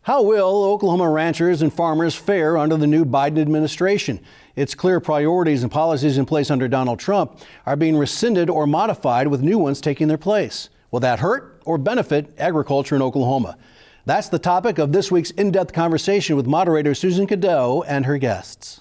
How will Oklahoma ranchers and farmers fare under the new Biden administration? Its clear priorities and policies in place under Donald Trump are being rescinded or modified, with new ones taking their place. Will that hurt or benefit agriculture in Oklahoma? That's the topic of this week's in-depth conversation with moderator Susan Cadot and her guests.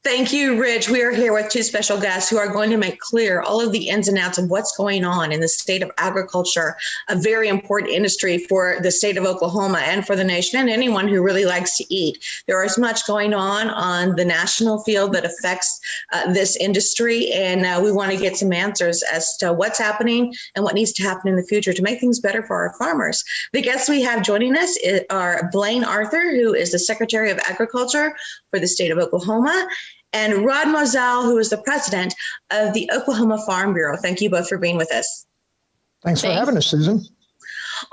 Thank you, Rich. We are here with two special guests who are going to make clear all of the ins and outs of what's going on in the state of agriculture, a very important industry for the state of Oklahoma and for the nation and anyone who really likes to eat. There is much going on the national field that affects this industry, and we want to get some answers as to what's happening and what needs to happen in the future to make things better for our farmers. The guests we have joining us are Blaine Arthur, who is the Secretary of Agriculture for the state of Oklahoma, and Rod Moselle, who is the president of the Oklahoma Farm Bureau. Thank you both for being with us. Thanks for having us, Susan.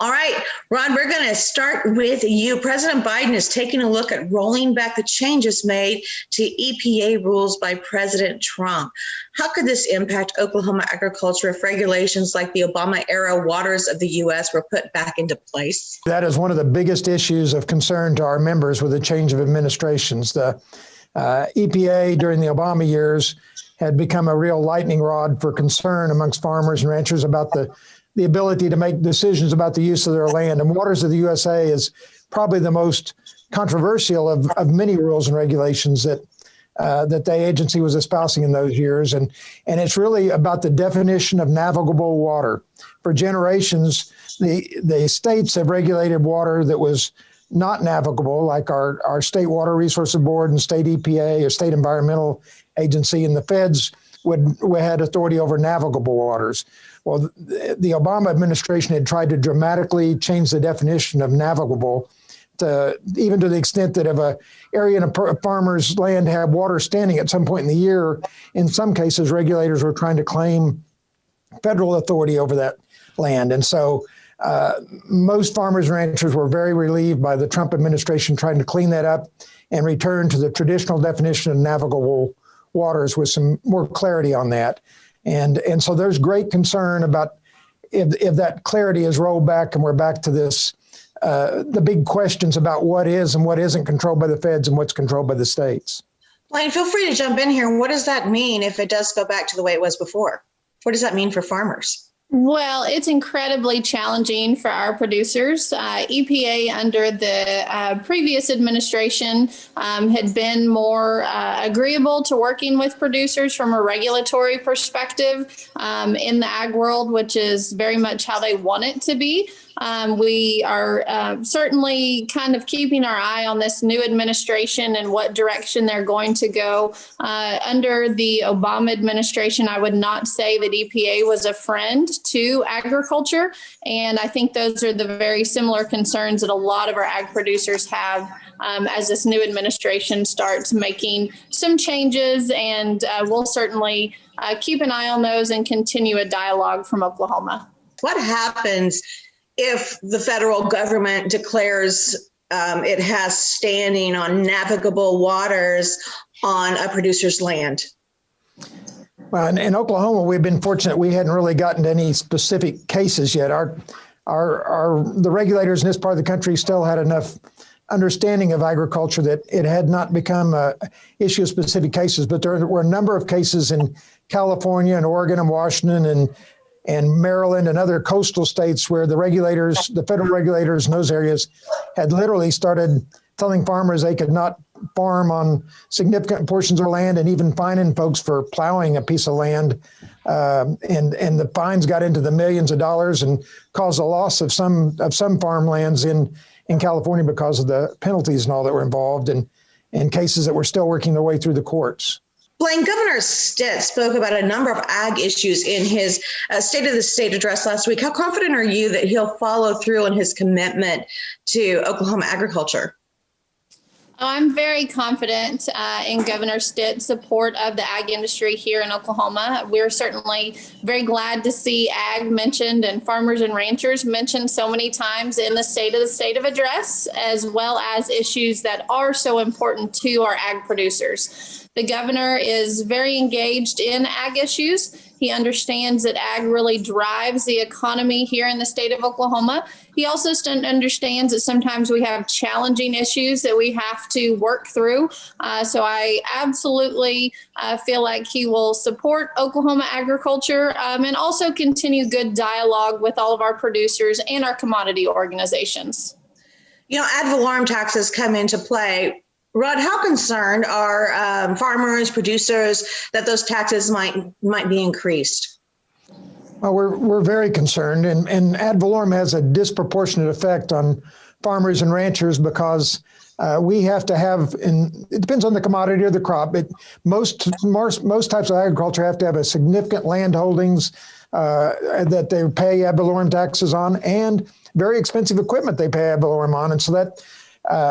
All right, Rod, we're going to start with you. President Biden is taking a look at rolling back the changes made to EPA rules by President Trump. How could this impact Oklahoma agriculture if regulations like the Obama-era waters of the U.S. were put back into place? That is one of the biggest issues of concern to our members with the change of administrations. The EPA during the Obama years had become a real lightning rod for concern amongst farmers and ranchers about the ability to make decisions about the use of their land. And Waters of the USA is probably the most controversial of many rules and regulations that the agency was espousing in those years. And it's really about the definition of navigable water. For generations, the states have regulated water that was not navigable, like our State Water Resources Board and State EPA or State Environmental Agency, and the feds had authority over navigable waters. Well, the Obama administration had tried to dramatically change the definition of navigable, even to the extent that if an area in a farmer's land had water standing at some point in the year, in some cases, regulators were trying to claim federal authority over that land. And so most farmers and ranchers were very relieved by the Trump administration trying to clean that up and return to the traditional definition of navigable waters with some more clarity on that. And so there's great concern about if that clarity is rolled back and we're back to this, the big questions about what is and what isn't controlled by the feds and what's controlled by the states. Blaine, feel free to jump in here. What does that mean if it does go back to the way it was before? What does that mean for farmers? Well, it's incredibly challenging for our producers. EPA under the previous administration had been more agreeable to working with producers from a regulatory perspective in the ag world, which is very much how they want it to be. We are certainly kind of keeping our eye on this new administration and what direction they're going to go. Under the Obama administration, I would not say that EPA was a friend to agriculture. And I think those are the very similar concerns that a lot of our ag producers have as this new administration starts making some changes. And we'll certainly keep an eye on those and continue a dialogue from Oklahoma. What happens if the federal government declares it has standing on navigable waters on a producer's land? Well, in Oklahoma, we've been fortunate. We hadn't really gotten to any specific cases yet. The regulators in this part of the country still had enough understanding of agriculture that it had not become an issue of specific cases. But there were a number of cases in California and Oregon and Washington and Maryland and other coastal states where the federal regulators in those areas had literally started telling farmers they could not farm on significant portions of land and even fining folks for plowing a piece of land. And the fines got into the millions of dollars and caused a loss of some farmlands in California because of the penalties and all that were involved and cases that were still working their way through the courts. Blaine, Governor Stitt spoke about a number of ag issues in his State of the State address last week. How confident are you that he'll follow through on his commitment to Oklahoma agriculture? I'm very confident in Governor Stitt's support of the ag industry here in Oklahoma. We're certainly very glad to see ag mentioned and farmers and ranchers mentioned so many times in the State of the State of address, as well as issues that are so important to our ag producers. The governor is very engaged in ag issues. He understands that ag really drives the economy here in the state of Oklahoma. He also understands that sometimes we have challenging issues that we have to work through. So I absolutely feel like he will support Oklahoma agriculture and also continue good dialogue with all of our producers and our commodity organizations. Ad valorem taxes come into play. Rod, how concerned are farmers, producers that those taxes might be increased? Well, we're very concerned, and ad valorem has a disproportionate effect on farmers and ranchers because we have to have, and it depends on the commodity or the crop. Most types of agriculture have to have a significant land holdings that they pay ad valorem taxes on, and very expensive equipment they pay ad valorem on, and so that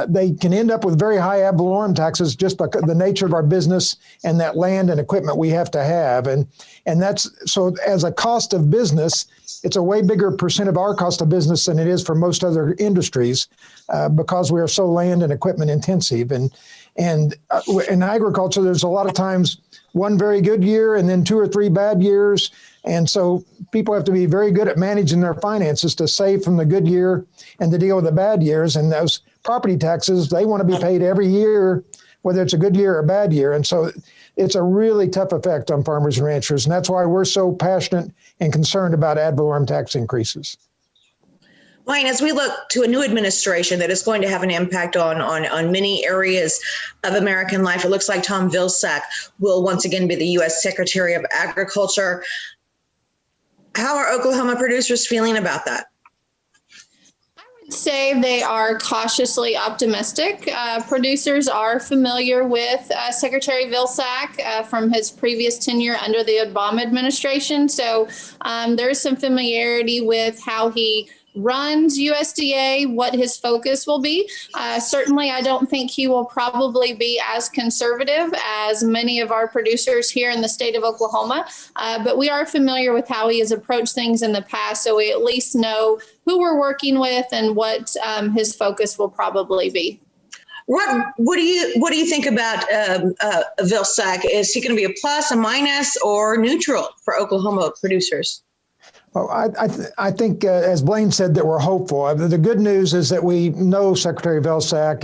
they can end up with very high ad valorem taxes just because the nature of our business and that land and equipment we have to have. And that's so as a cost of business, it's a way bigger percent of our cost of business than it is for most other industries because we are so land and equipment intensive. And in agriculture, there's a lot of times one very good year and then 2 or 3 bad years. And so people have to be very good at managing their finances to save from the good year and to deal with the bad years. And those property taxes, they want to be paid every year, whether it's a good year or a bad year. And so it's a really tough effect on farmers and ranchers. And that's why we're so passionate and concerned about ad valorem tax increases. Wayne, as we look to a new administration that is going to have an impact on many areas of American life, it looks like Tom Vilsack will once again be the U.S. Secretary of Agriculture. How are Oklahoma producers feeling about that? I would say they are cautiously optimistic. Producers are familiar with Secretary Vilsack from his previous tenure under the Obama administration. So there's some familiarity with how he runs USDA, what his focus will be. Certainly, I don't think he will probably be as conservative as many of our producers here in the state of Oklahoma, but we are familiar with how he has approached things in the past, so we at least know who we're working with and what his focus will probably be. What do you think about Vilsack? Is he going to be a plus, a minus, or neutral for Oklahoma producers? Well, I think, as Blaine said, that we're hopeful. The good news is that we know Secretary Vilsack,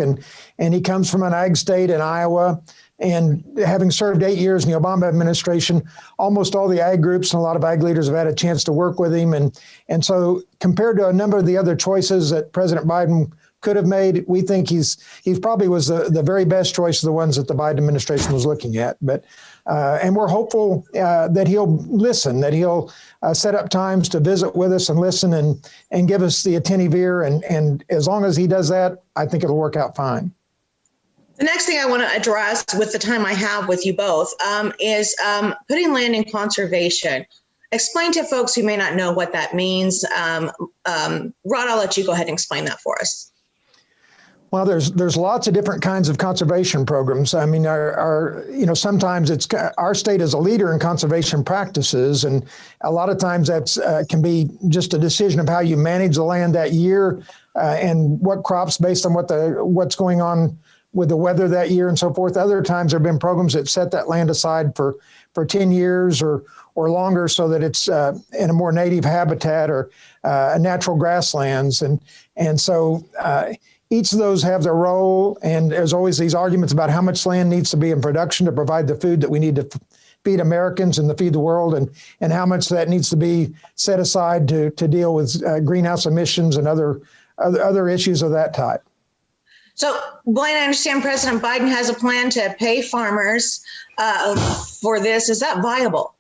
and he comes from an ag state in Iowa. And having served 8 years in the Obama administration, almost all the ag groups and a lot of ag leaders have had a chance to work with him. And so compared to a number of the other choices that President Biden could have made, we think he's probably was the very best choice of the ones that the Biden administration was looking at. But and we're hopeful that he'll listen, that he'll set up times to visit with us and listen and give us the attentive ear. And as long as he does that, I think it'll work out fine. The next thing I want to address with the time I have with you both is putting land in conservation. Explain to folks who may not know what that means. Rod, I'll let you go ahead and explain that for us. Well, there's lots of different kinds of conservation programs. I mean, sometimes it's our state is a leader in conservation practices, and a lot of times that's can be just a decision of how you manage the land that year and what crops based on what's going on with the weather that year and so forth. Other times there have been programs that set that land aside for 10 years or longer so that it's in a more native habitat or natural grasslands. And so each of those have their role. And there's always these arguments about how much land needs to be in production to provide the food that we need to feed Americans and to feed the world, and how much that needs to be set aside to deal with greenhouse emissions and other issues of that type. So, Blaine, I understand President Biden has a plan to pay farmers for this. Is that viable?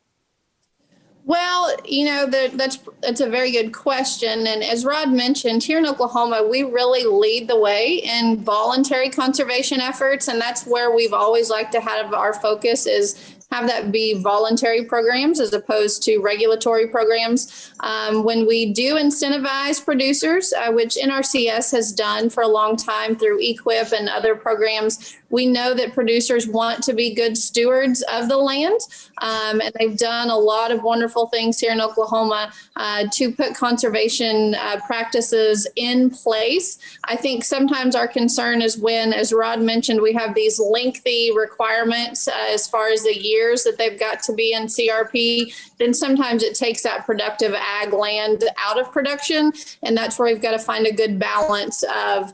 Well, that's a very good question. And as Rod mentioned, here in Oklahoma, we really lead the way in voluntary conservation efforts. And that's where we've always liked to have our focus is have that be voluntary programs as opposed to regulatory programs. When we do incentivize producers, which NRCS has done for a long time through EQIP and other programs, we know that producers want to be good stewards of the land, and they've done a lot of wonderful things here in Oklahoma to put conservation practices in place. I think sometimes our concern is when, as Rod mentioned, we have these lengthy requirements as far as the year years that they've got to be in CRP, then sometimes it takes that productive ag land out of production. And that's where we've got to find a good balance of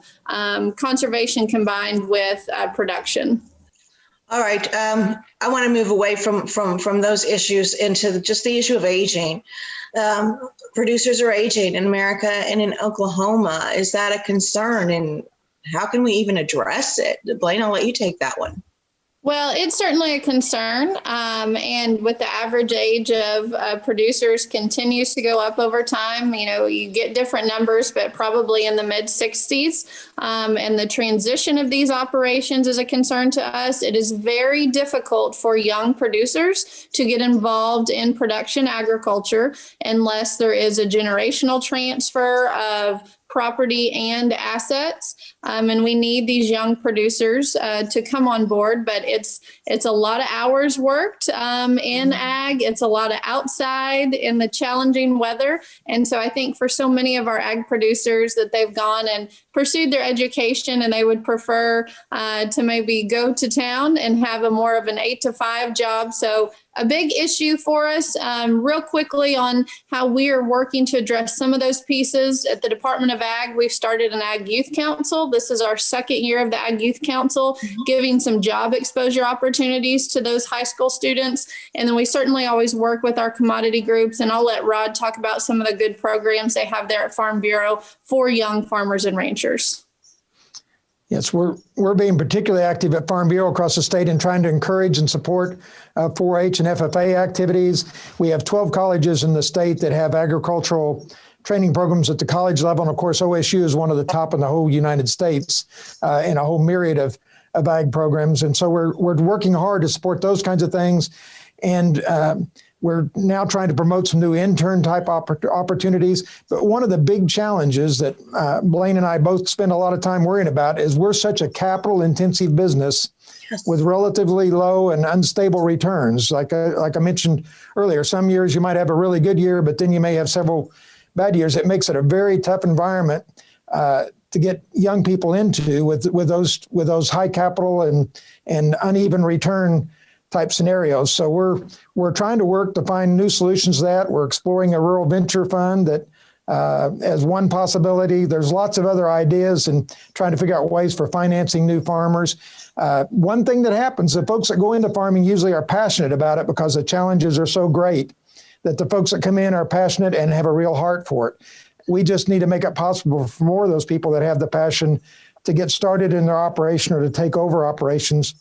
conservation combined with production. All right. I want to move away from those issues into just the issue of aging. Producers are aging in America and in Oklahoma. Is that a concern? And how can we even address it? Blaine, I'll let you take that one. Well, it's certainly a concern. And with the average age of producers continues to go up over time, you get different numbers, but probably in the mid 60s. And the transition of these operations is a concern to us. It is very difficult for young producers to get involved in production agriculture unless there is a generational transfer of property and assets. And we need these young producers to come on board, but it's a lot of hours worked in ag. It's a lot of outside in the challenging weather. And so I think for so many of our ag producers that they've gone and pursued their education and they would prefer to maybe go to town and have a more of an 8 to 5 job. So a big issue for us. Real quickly on how we are working to address some of those pieces at the Department of Ag, we've started an Ag Youth Council. This is our second year of the Ag Youth Council, giving some job exposure opportunities to those high school students. And then we certainly always work with our commodity groups. And I'll let Rod talk about some of the good programs they have there at Farm Bureau for young farmers and ranchers. Yes, we're being particularly active at Farm Bureau across the state and trying to encourage and support 4-H and FFA activities. We have 12 colleges in the state that have agricultural training programs at the college level. And of course, OSU is one of the top in the whole United States in a whole myriad of ag programs. And so we're working hard to support those kinds of things. And we're now trying to promote some new intern type opportunities. But one of the big challenges that Blaine and I both spend a lot of time worrying about is we're such a capital intensive business with relatively low and unstable returns. Like I mentioned earlier, some years you might have a really good year, but then you may have several bad years. It makes it a very tough environment to get young people into with those high capital and uneven return type scenarios. So we're trying to work to find new solutions to that. We're exploring a rural venture fund that as one possibility. There's lots of other ideas and trying to figure out ways for financing new farmers. One thing that happens, the folks that go into farming usually are passionate about it because the challenges are so great that the folks that come in are passionate and have a real heart for it. We just need to make it possible for more of those people that have the passion to get started in their operation or to take over operations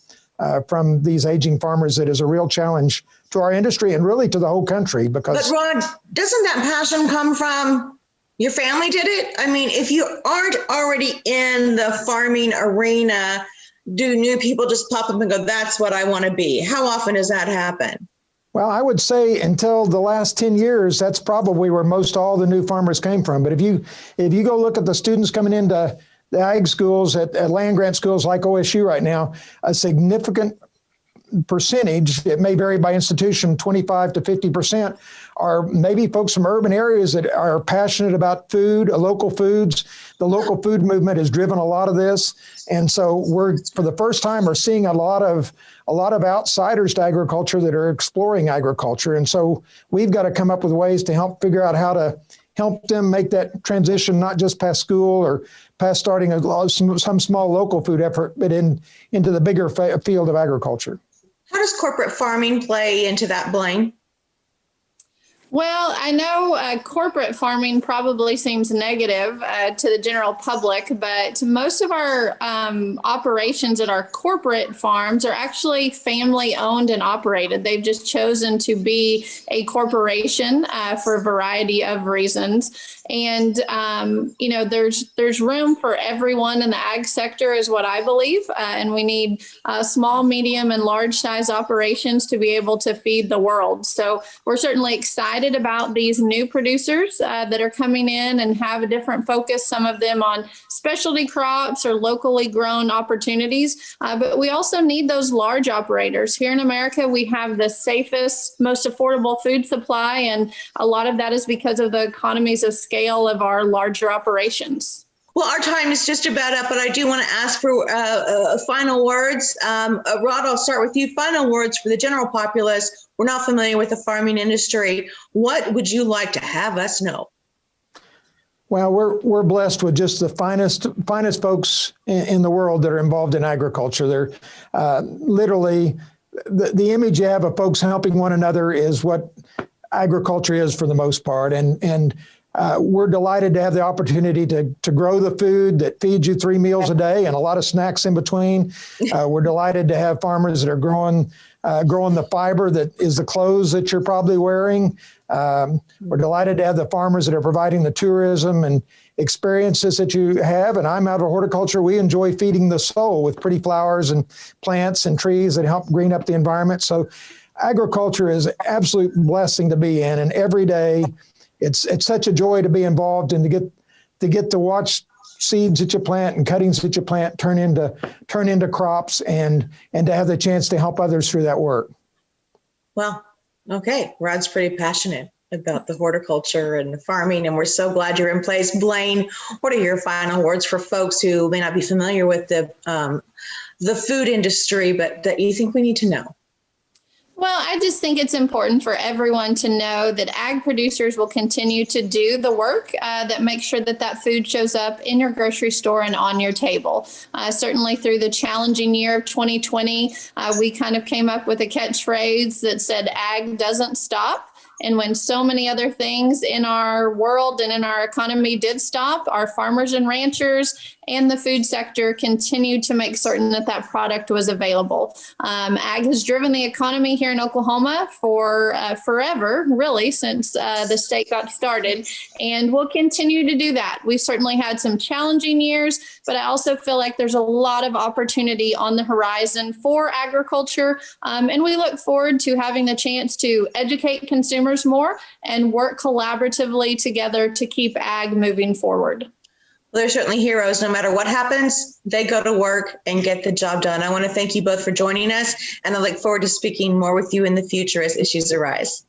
from these aging farmers. That is a real challenge to our industry and really to the whole country. Because, but Rod, doesn't that passion come from your family did it? I mean, if you aren't already in the farming arena, do new people just pop up and go, that's what I want to be? How often does that happen? Well, I would say until the last 10 years, that's probably where most all the new farmers came from. But if you go look at the students coming into the ag schools at land grant schools like OSU right now, a significant percentage, it may vary by institution, 25 to 50%, are maybe folks from urban areas that are passionate about food, local foods. The local food movement has driven a lot of this. And so we're, for the first time, are seeing a lot of outsiders to agriculture that are exploring agriculture. And so we've got to come up with ways to help figure out how to help them make that transition, not just past school or past starting some small local food effort, but into the bigger field of agriculture. How does corporate farming play into that, Blaine? Well, I know corporate farming probably seems negative to the general public, but most of our operations at our corporate farms are actually family owned and operated. They've just chosen to be a corporation for a variety of reasons. And, there's room for everyone in the ag sector is what I believe. And we need small, medium, and large size operations to be able to feed the world. So we're certainly excited about these new producers that are coming in and have a different focus, some of them on specialty crops or locally grown opportunities. But we also need those large operators. Here in America, we have the safest, most affordable food supply. And a lot of that is because of the economies of scale of our larger operations. Well, our time is just about up, but I do want to ask for final words. Rod, I'll start with you. Final words for the general populace. We're not familiar with the farming industry. What would you like to have us know? Well, we're blessed with just the finest folks in the world that are involved in agriculture. They're literally the image you have of folks helping one another is what agriculture is for the most part, and we're delighted to have the opportunity to grow the food that feeds you 3 meals a day and a lot of snacks in between. We're delighted to have farmers that are growing the fiber that is the clothes that you're probably wearing. We're delighted to have the farmers that are providing the tourism and experiences that you have. And I'm out of horticulture. We enjoy feeding the soul with pretty flowers and plants and trees that help green up the environment. So agriculture is an absolute blessing to be in. And every day, it's such a joy to be involved and to get to watch seeds that you plant and cuttings that you plant turn into crops and to have the chance to help others through that work. Well, okay. Rod's pretty passionate about the horticulture and the farming, and we're so glad you're in place. Blaine, what are your final words for folks who may not be familiar with the food industry, but that you think we need to know? Well, I just think it's important for everyone to know that ag producers will continue to do the work that makes sure that that food shows up in your grocery store and on your table. Certainly through the challenging year of 2020, we kind of came up with a catchphrase that said, ag doesn't stop. And when so many other things in our world and in our economy did stop, our farmers and ranchers and the food sector continued to make certain that that product was available. Ag has driven the economy here in Oklahoma for forever, really, since the state got started, and we'll continue to do that. We've certainly had some challenging years, but I also feel like there's a lot of opportunity on the horizon for agriculture, and we look forward to having the chance to educate consumers more and work collaboratively together to keep ag moving forward. Well, they're certainly heroes. No matter what happens, they go to work and get the job done. I want to thank you both for joining us, and I look forward to speaking more with you in the future as issues arise.